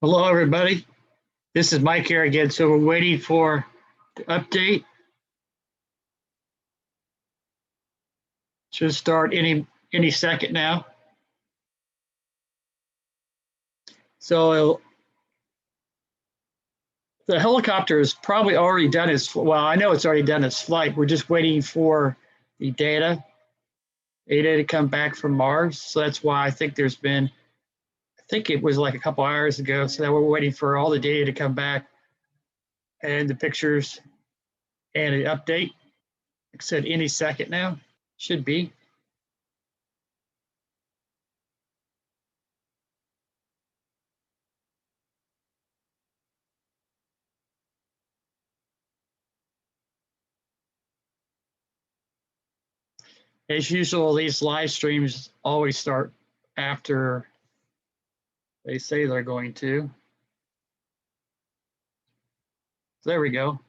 Hello, everybody. This is Mike here again. So we're waiting for the update. Should start any second now. So the helicopter is probably already done its, well, I know it's already done its flight. We're just waiting for the data to come back from Mars. So that's why I think there's been, I think it was like a couple hours ago. So that we're waiting for all the data to come back and the pictures and an update. Like I said, any second now, should be. As usual, these live streams always start after they say they're going to. So there we go.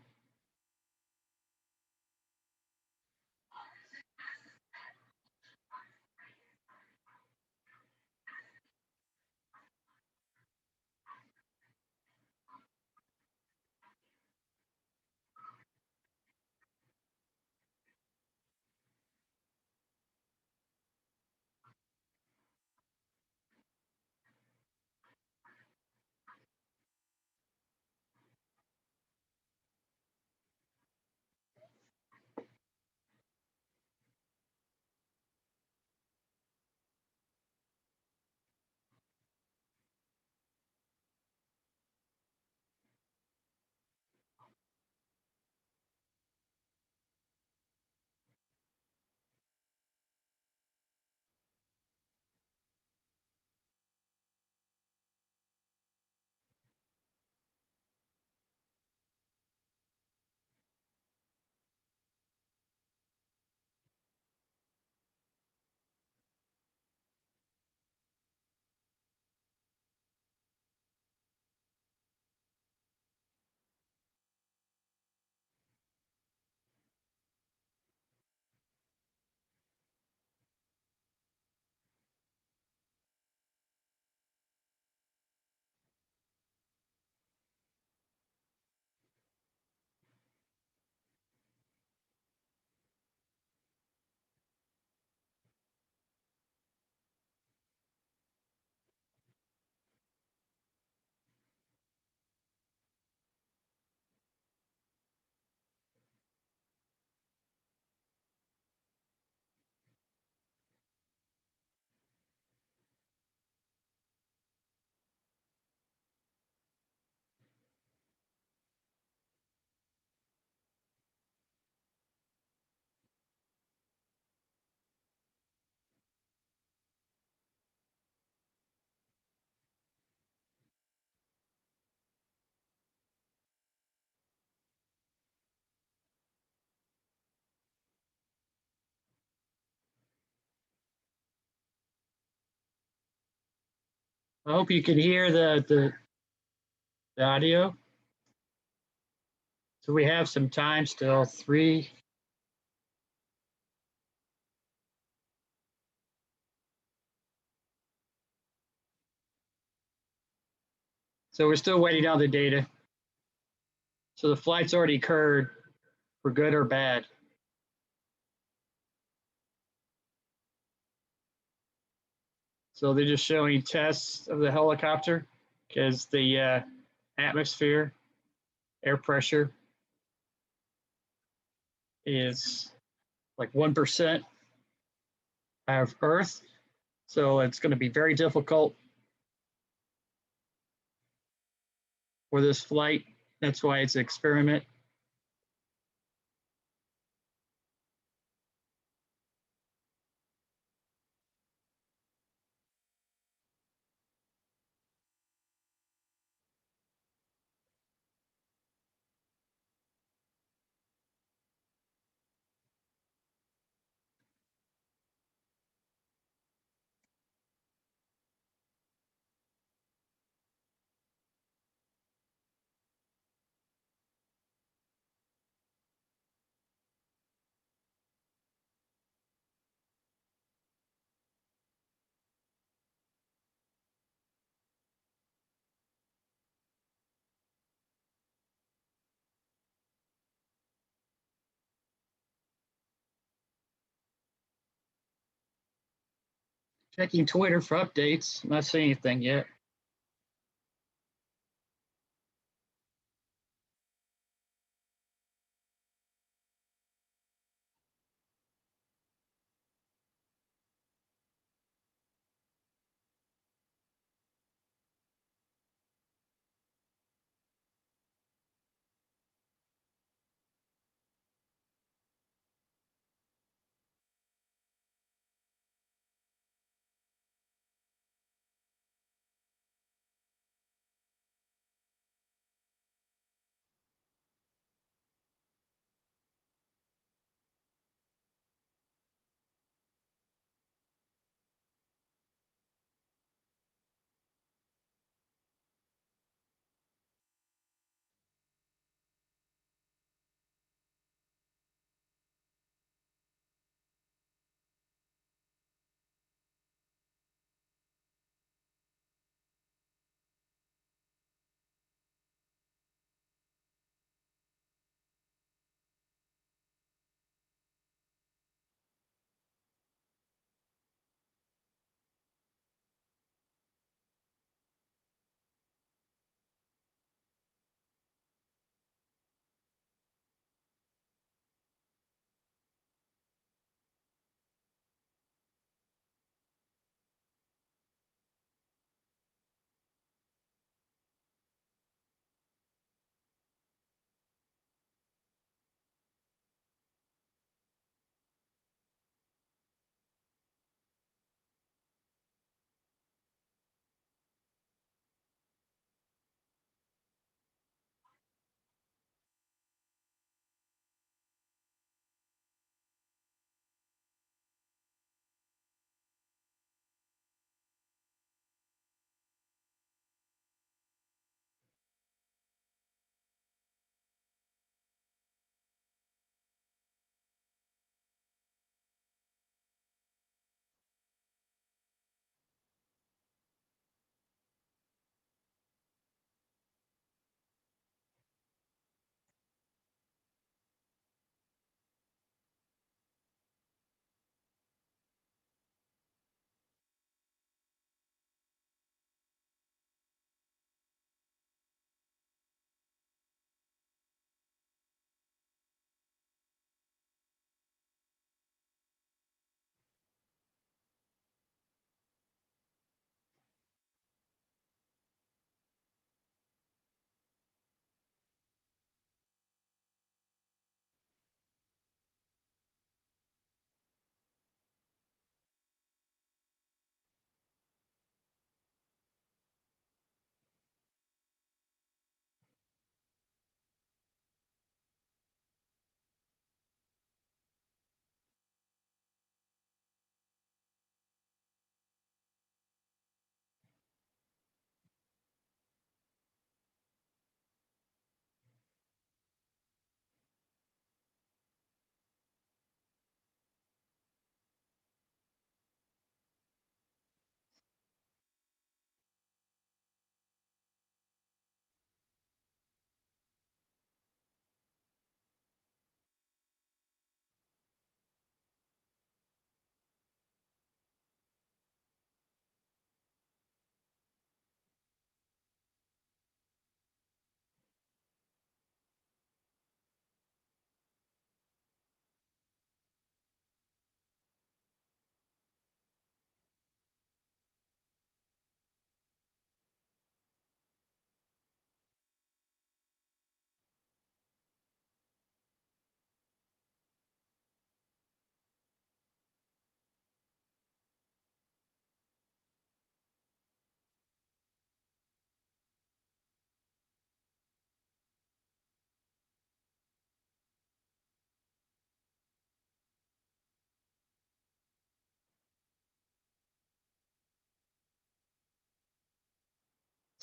I hope you can hear the audio. So we have some time still, 3. So we're still waiting on the data. So the flight's already occurred for good or bad. So they're just showing tests of the helicopter because the atmosphere, air pressure is like 1% of Earth. So it's going to be very difficult for this flight. That's why it's an experiment. Checking Twitter for updates. Not seeing anything yet.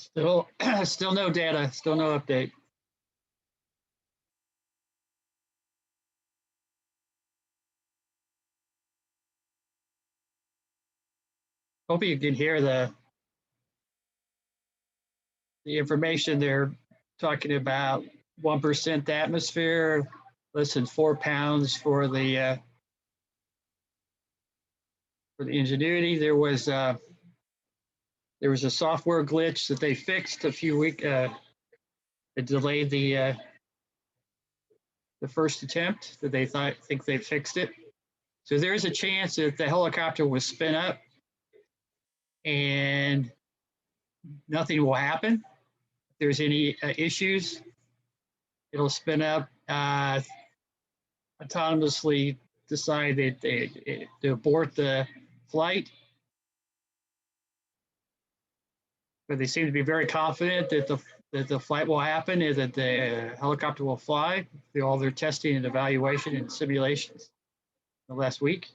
Still, still no data. Still no update. Hope you can hear the information they're talking about. 1% atmosphere, less than 4 pounds for for the Ingenuity. There was a software glitch that they fixed a few weeks. It delayed the first attempt that they think they fixed it. So there's a chance that the helicopter will spin up and nothing will happen. If there's any issues, it'll spin up, autonomously decide that to abort the flight. But they seem to be very confident that the flight will happen and that the helicopter will fly through all their testing and evaluation and simulations the last week.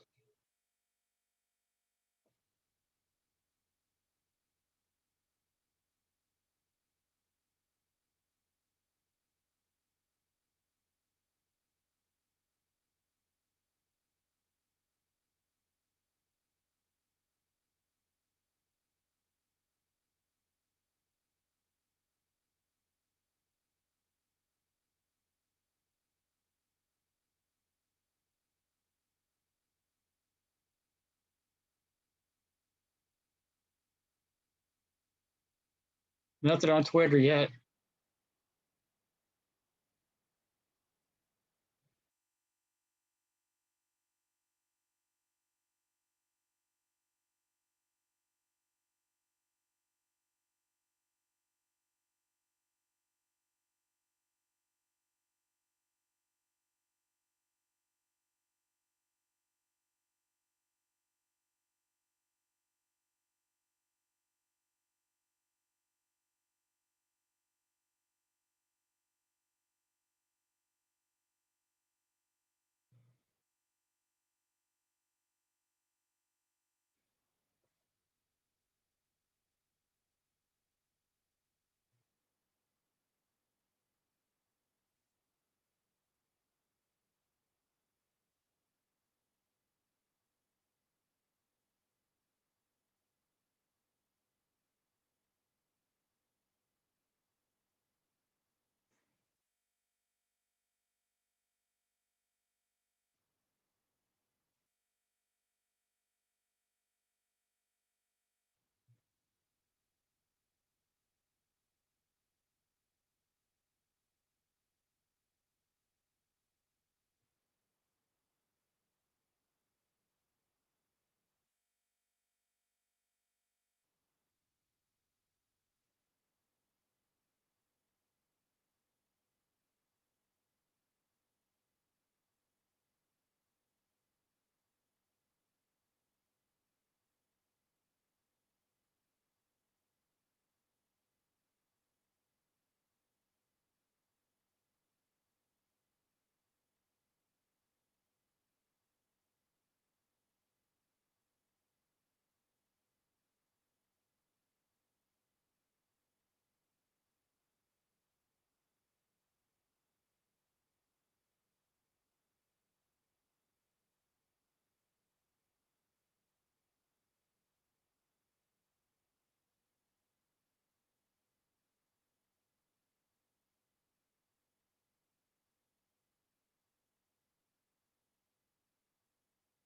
Nothing on Twitter yet.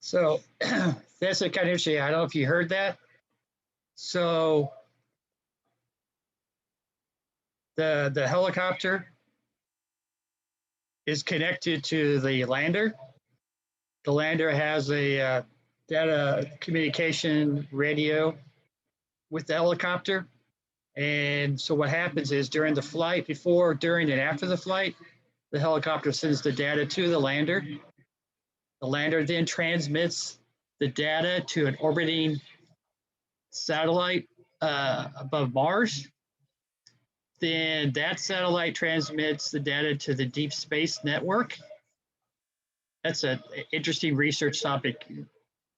So that's a kind of interesting. I don't know if you heard that. So the helicopter is connected to the lander. The lander has a data communication radio with the helicopter. And so what happens is during the flight, before, during, and after the flight, the helicopter sends the data to the lander. The lander then transmits the data to an orbiting satellite above Mars. Then that satellite transmits the data to the Deep Space Network. That's an interesting research topic.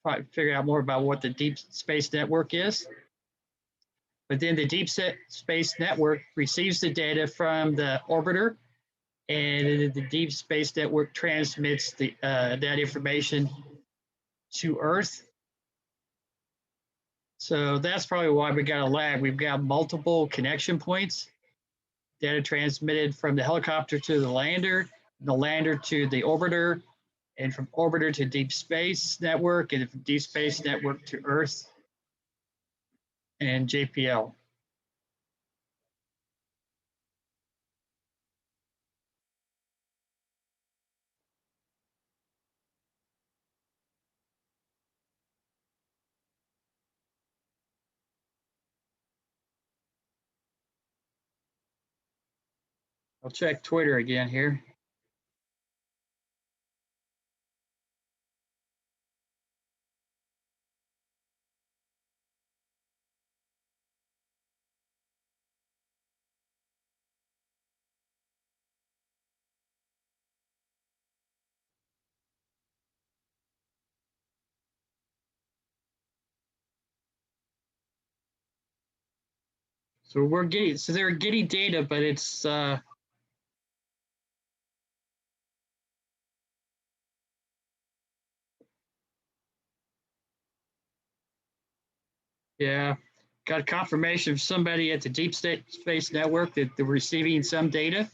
Probably figure out more about what the Deep Space Network is. But then the Deep Space Network receives the data from the orbiter, and the Deep Space Network transmits that information to Earth. So that's probably why we got a lag. We've got multiple connection points, data transmitted from the helicopter to the lander to the orbiter, and from orbiter to deep space network, and from deep space network to Earth and JPL. I'll check Twitter again here. So they're getting data, but it's yeah, got confirmation from somebody at the Deep Space Network that they're receiving some data.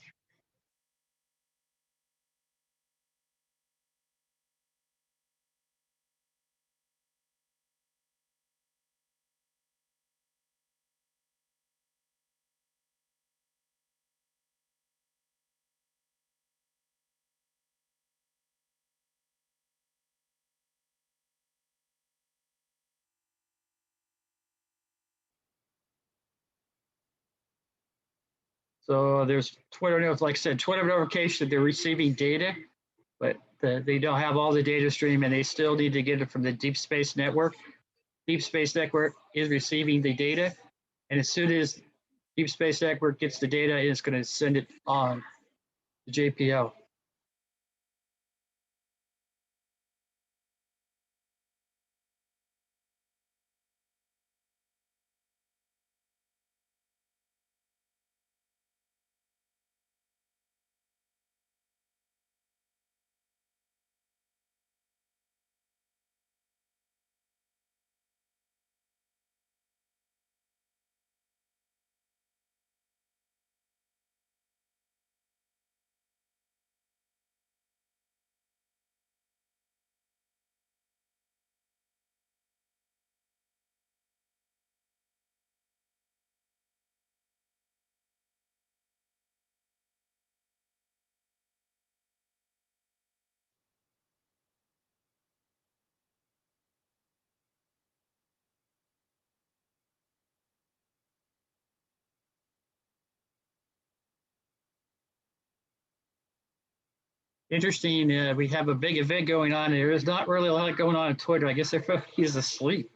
So there's Twitter, like I said, Twitter notification that they're receiving data, but they don't have all the data stream, and they still need to get it from the Deep Space Network. Deep Space Network is receiving the data, and as soon as Deep Space Network gets the data, it's going to send it on to JPL. Interesting. We have a big event going on. There is not really a lot going on Twitter. I guess everybody's asleep.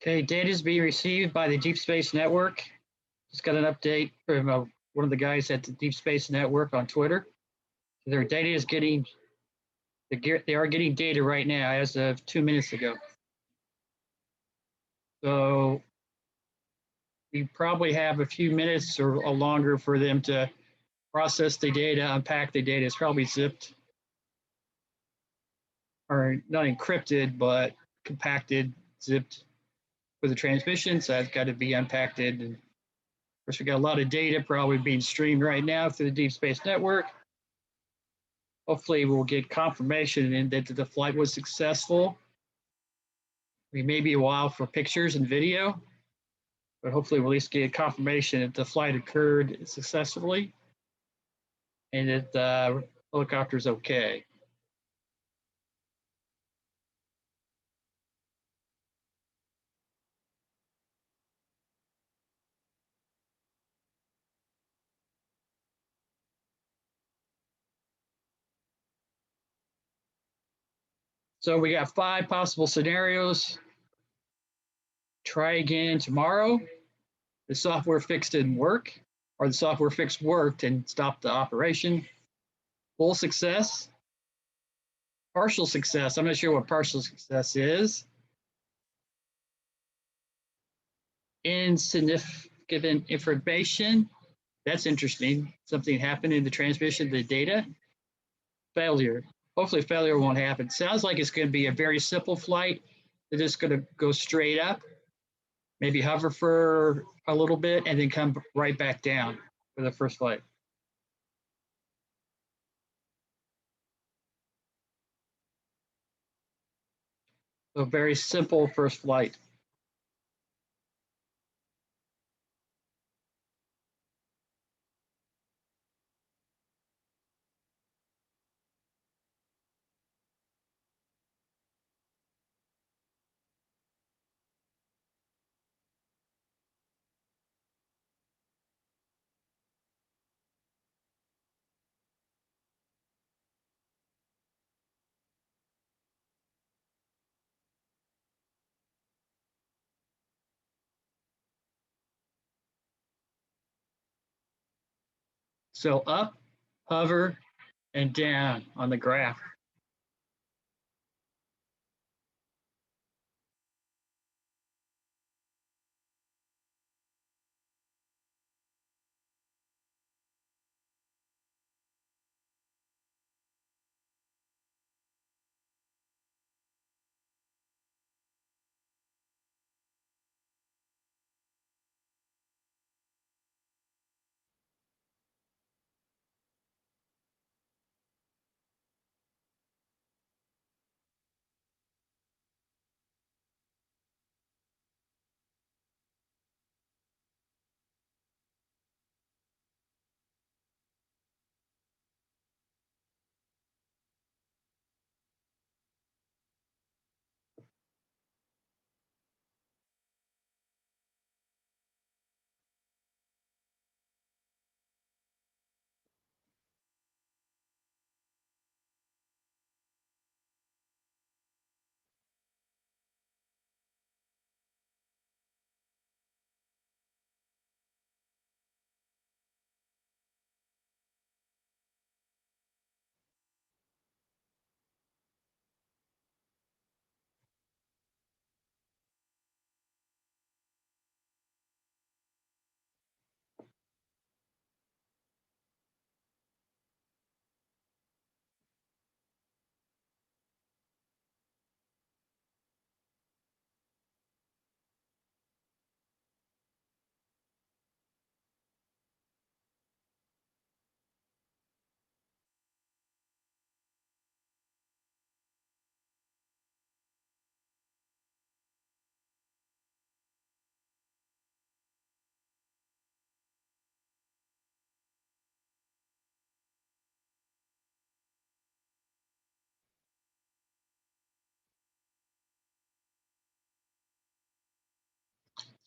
Okay, data is being received by the Deep Space Network. Just got an update from one of the guys at the Deep Space Network on Twitter. Their data is they are getting data right now as of 2 minutes ago. So we probably have a few minutes or longer for them to process the data, unpack the data. It's probably zipped or not encrypted, but compacted, zipped for the transmission. So that's got to be unpacked. And of course, we got a lot of data probably being streamed right now through the Deep Space Network. Hopefully, we'll get confirmation that the flight was successful. We may be a while for pictures and video, but hopefully we'll at least get confirmation that the flight occurred successfully and that the helicopter is okay. So we got 5 possible scenarios. Try again tomorrow. The software fix didn't work, or the software fix worked and stopped the operation. Full success. Partial success. I'm not sure what partial success is. Insignificant information. That's interesting. Something happened in the transmission of the data. Failure. Hopefully failure won't happen. Sounds like it's going to be a very simple flight. They're just going to go straight up, maybe hover for a little bit, and then come right back down for the first flight. So very simple first flight. So up, hover, and down on the graph.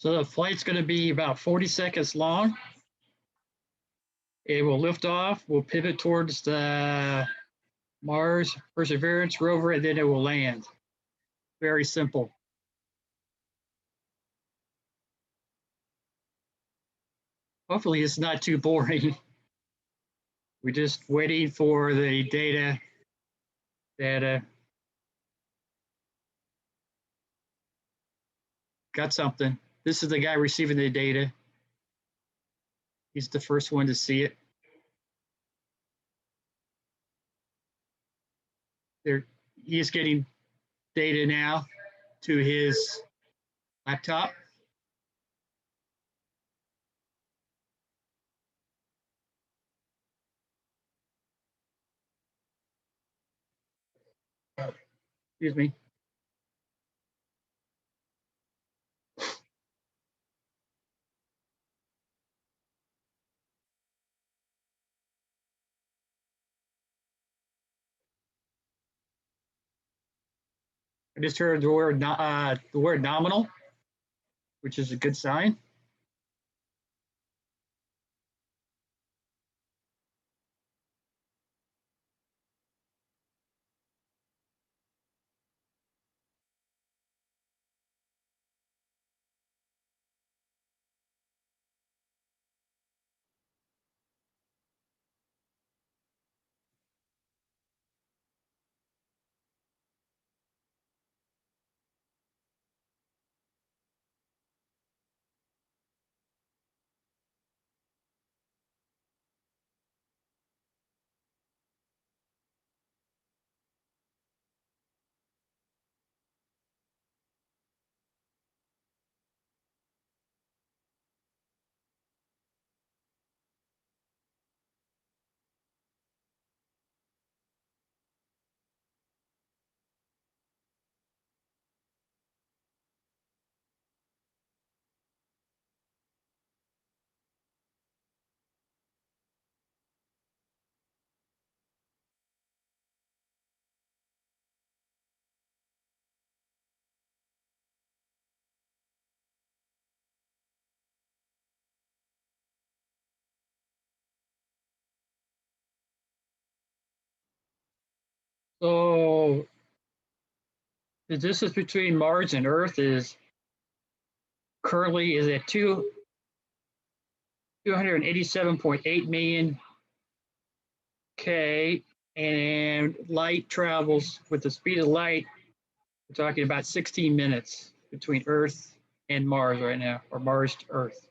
So the flight's going to be about 40 seconds long. It will lift off. We'll pivot towards the Mars Perseverance rover, and then it will land. Very simple. Hopefully, it's not too boring. We're just waiting for the data. Got something. This is the guy receiving the data. He's the first one to see it. There, he is getting data now to his laptop. Excuse me. I just heard the word nominal, which is a good sign. So the distance between Mars and Earth is currently is at 287.8 million K, and light travels with the speed of light. We're talking about 16 minutes between Earth and Mars right now, or Mars to Earth.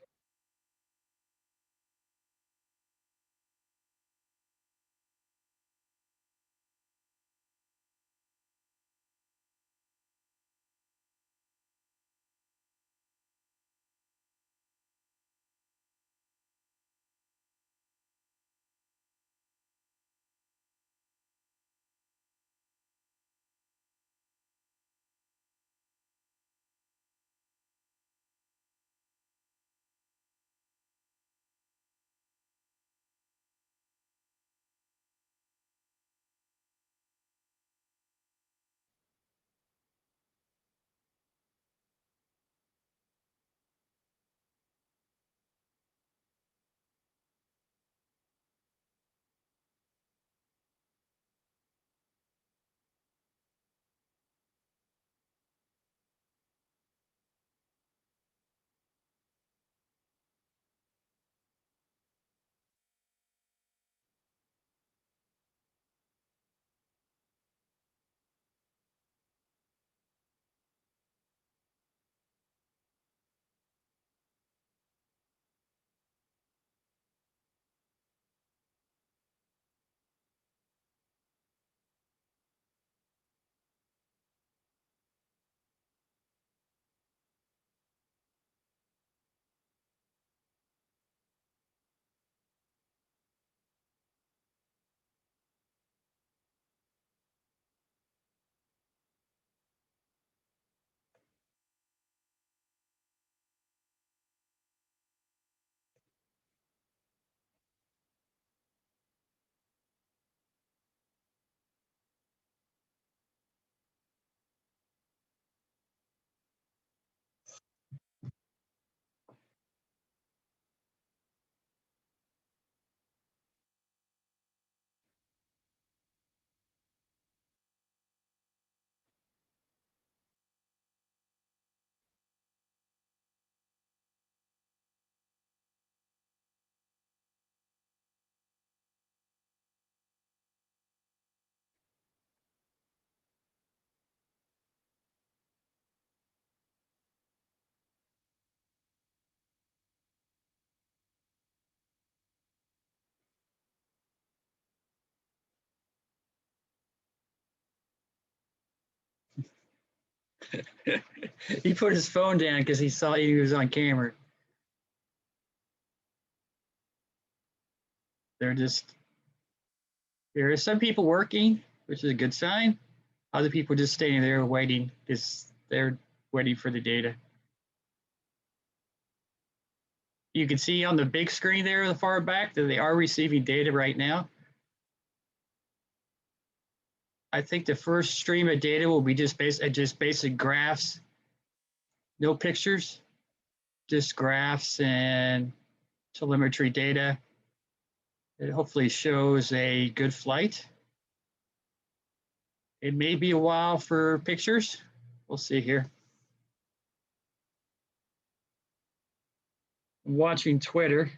He put his phone down because he saw he was on camera. They're just there are some people working, which is a good sign. Other people just staying there waiting because they're waiting for the data. You can see on the big screen there, the far back, that they are receiving data right now. I think the first stream of data will be just basic graphs, no pictures, just graphs and telemetry data. It hopefully shows a good flight. It may be a while for pictures. We'll see here. I'm watching Twitter.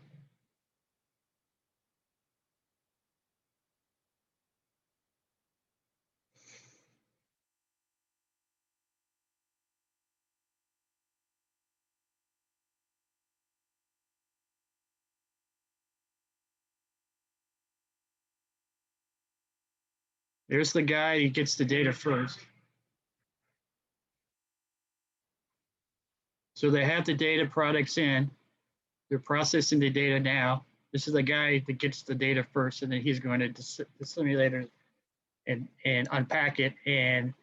There's the guy who gets the data first. So they have the data products in. They're processing the data now. This is the guy that gets the data first, and then he's going to disseminate it and unpack it. And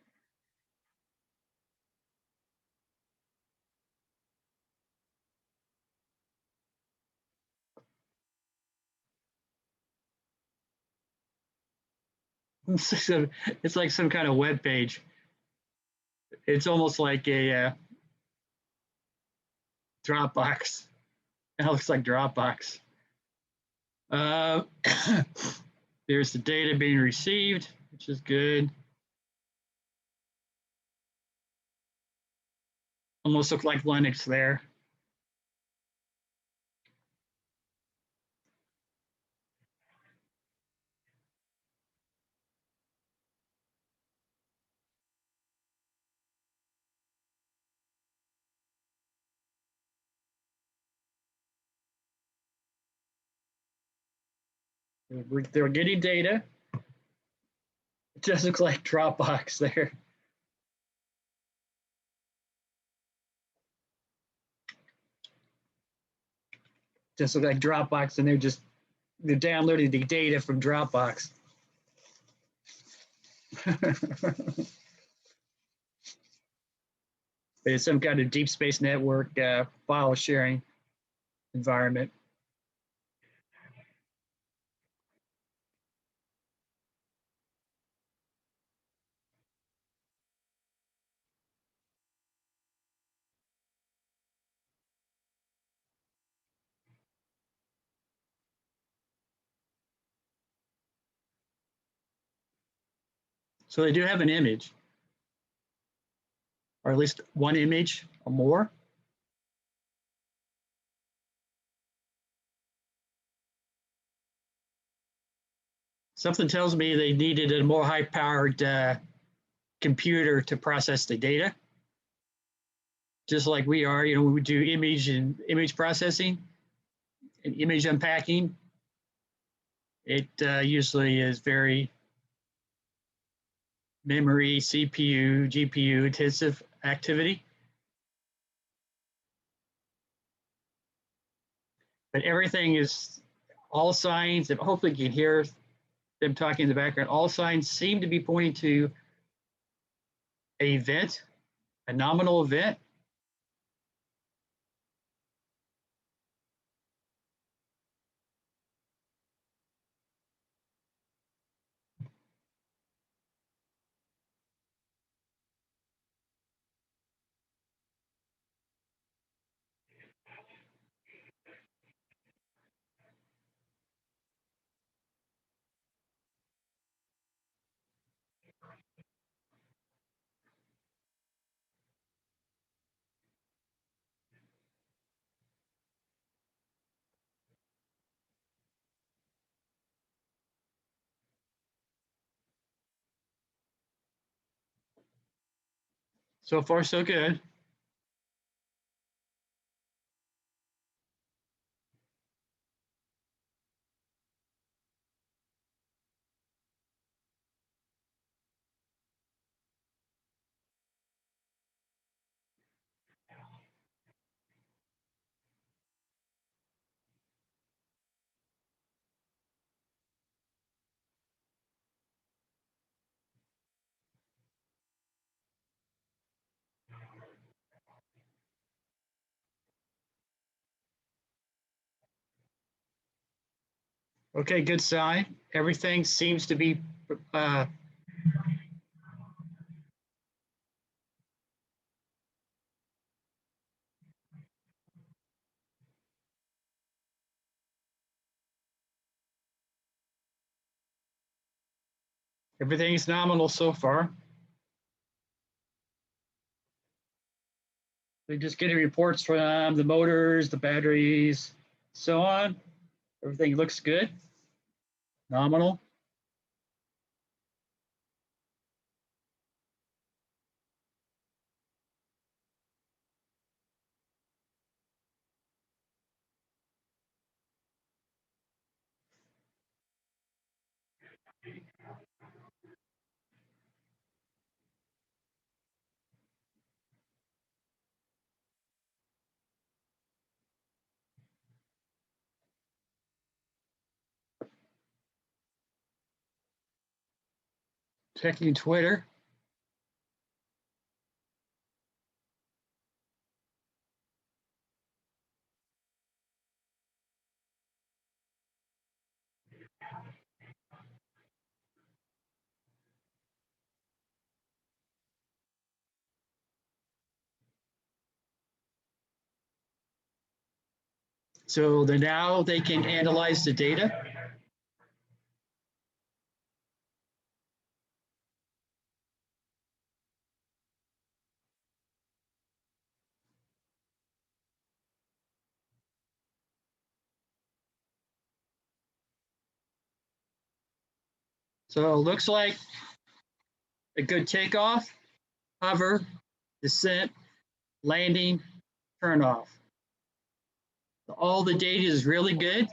it's like some kind of web page. It's almost like a Dropbox. It looks like Dropbox. Uh, there's the data being received, which is good. Almost look like Linux there. They're getting data. It just looks like Dropbox there. Just look like Dropbox, and they're downloading the data from Dropbox. It's some kind of deep space network file sharing environment. So they do have an image, or at least one image or more. Something tells me they needed a more high-powered computer to process the data, just like we are. We do image processing and image unpacking. It usually is very memory, CPU, GPU intensive activity. But everything is all signs, and hopefully you can hear them talking in the background. All signs seem to be pointing to an event, a nominal event. So far, so good. Okay, good sign. Everything seems to be uh, everything's nominal so far. We're just getting reports from the motors, the batteries, so on. Everything looks good. Nominal. Checking Twitter. So now they can analyze the data. So it looks like a good takeoff, hover, descent, landing, turn off. All the data is really good.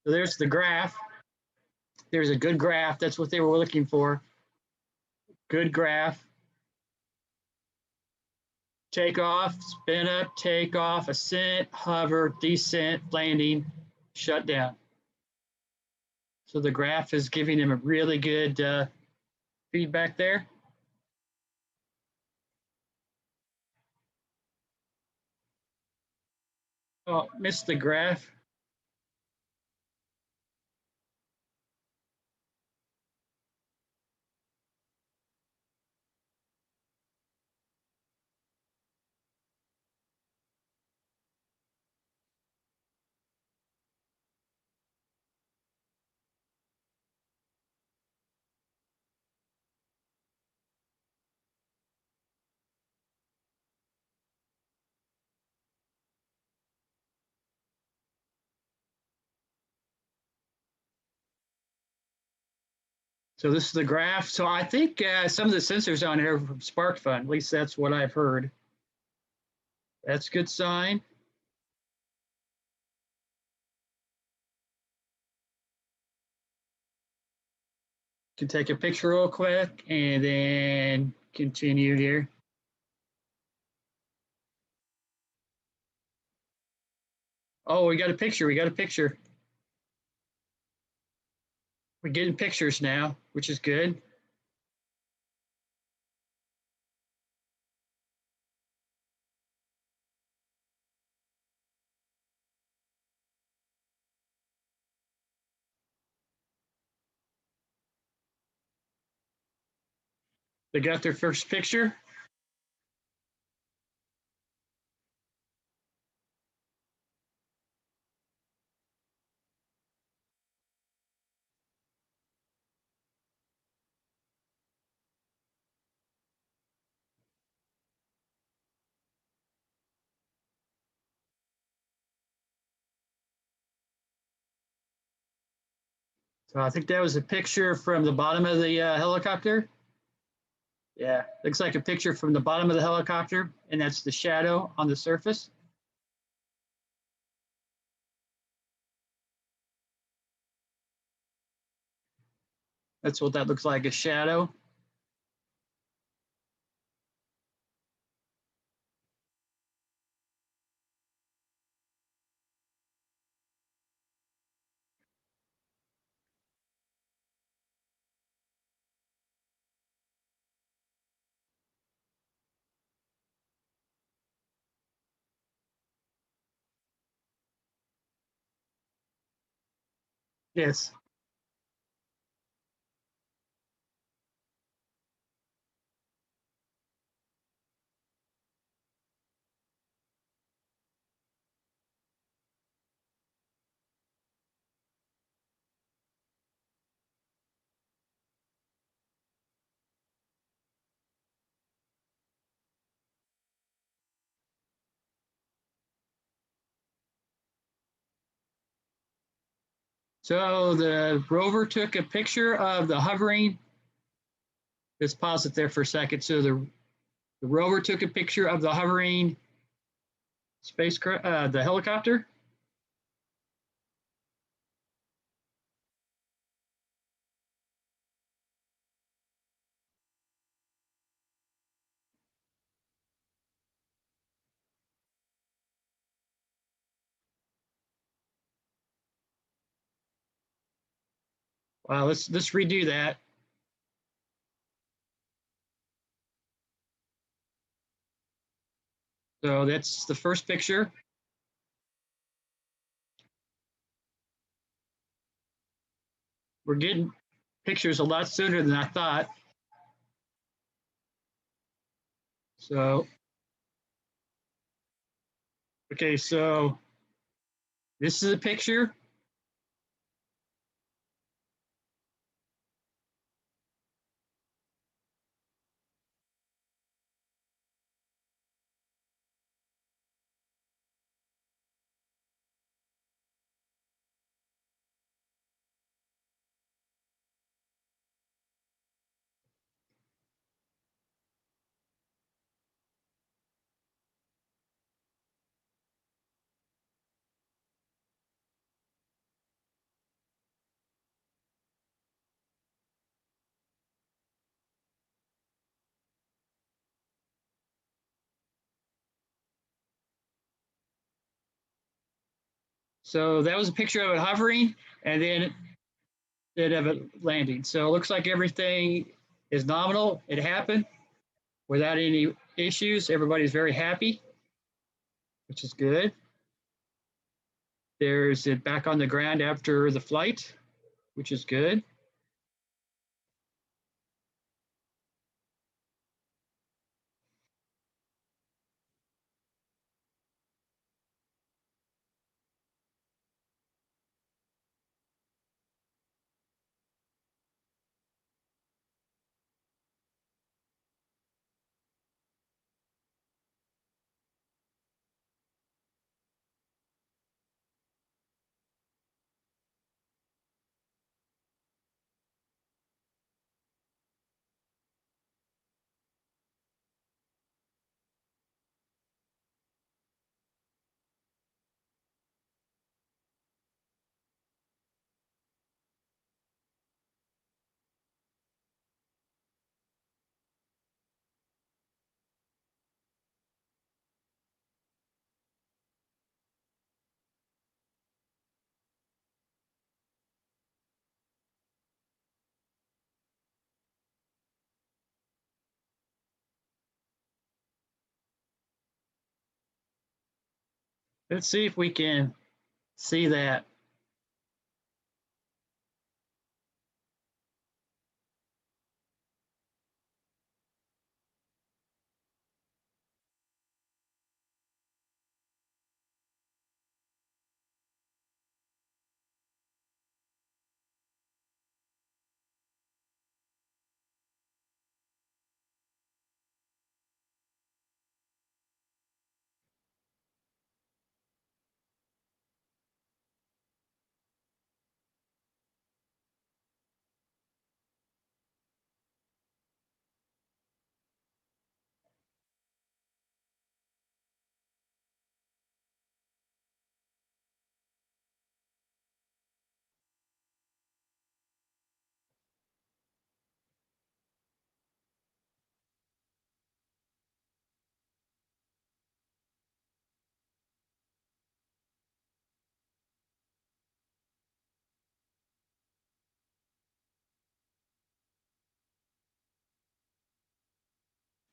So there's the graph. There's a good graph. That's what they were looking for. Good graph. Take off, spin up, take off, ascent, hover, descent, landing, shut down. So the graph is giving him a really good feedback there. Oh, missed the graph. So this is the graph. So I think some of the sensors on here are from SparkFun. At least that's what I've heard. That's a good sign. Can take a picture real quick and then continue here. Oh, we got a picture. We got a picture. We're getting pictures now, which is good. They got their first picture. So I think that was a picture from the bottom of the helicopter. Yeah, looks like a picture from the bottom of the helicopter, and that's the shadow on the surface. That's what that looks like, a shadow. Yes. So the rover took a picture of the hovering. Let's pause it there for a second. So the rover took a picture of the hovering spacecraft, the helicopter. Wow, let's redo that. So that's the first picture. We're getting pictures a lot sooner than I thought. So, okay, so this is a picture. So that was a picture of it hovering, and then it of it landing. So it looks like everything is nominal. It happened without any issues. Everybody's very happy, which is good. There's it back on the ground after the flight, which is good. Let's see if we can see that.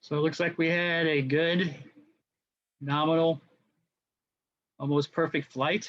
So it looks like we had a good nominal, almost perfect flight.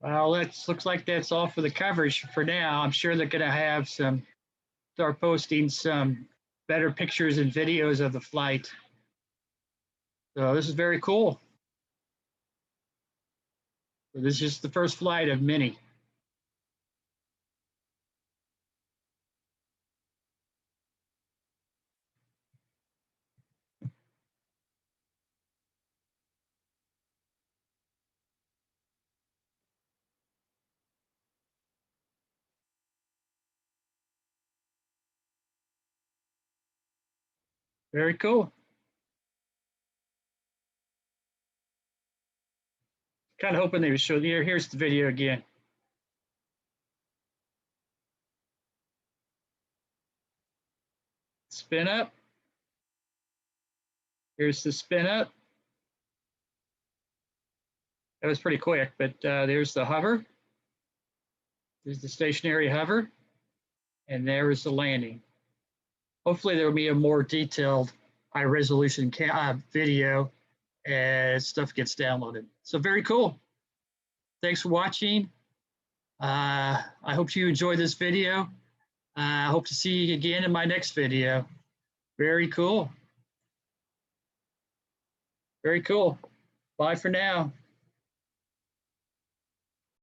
Well, looks like that's all for the coverage for now. I'm sure they're going to have start posting some better pictures and videos of the flight. So this is very cool. So this is just the first flight of many. Very cool. Kind of hoping they would show you. Here's the video again. Spin up. Here's the spin up. That was pretty quick, but there's the hover. There's the stationary hover. And there is the landing. Hopefully there will be a more detailed, high resolution video as stuff gets downloaded. So very cool. Thanks for watching. I hope you enjoyed this video. I hope to see you again in my next video. Very cool. Very cool. Bye for now.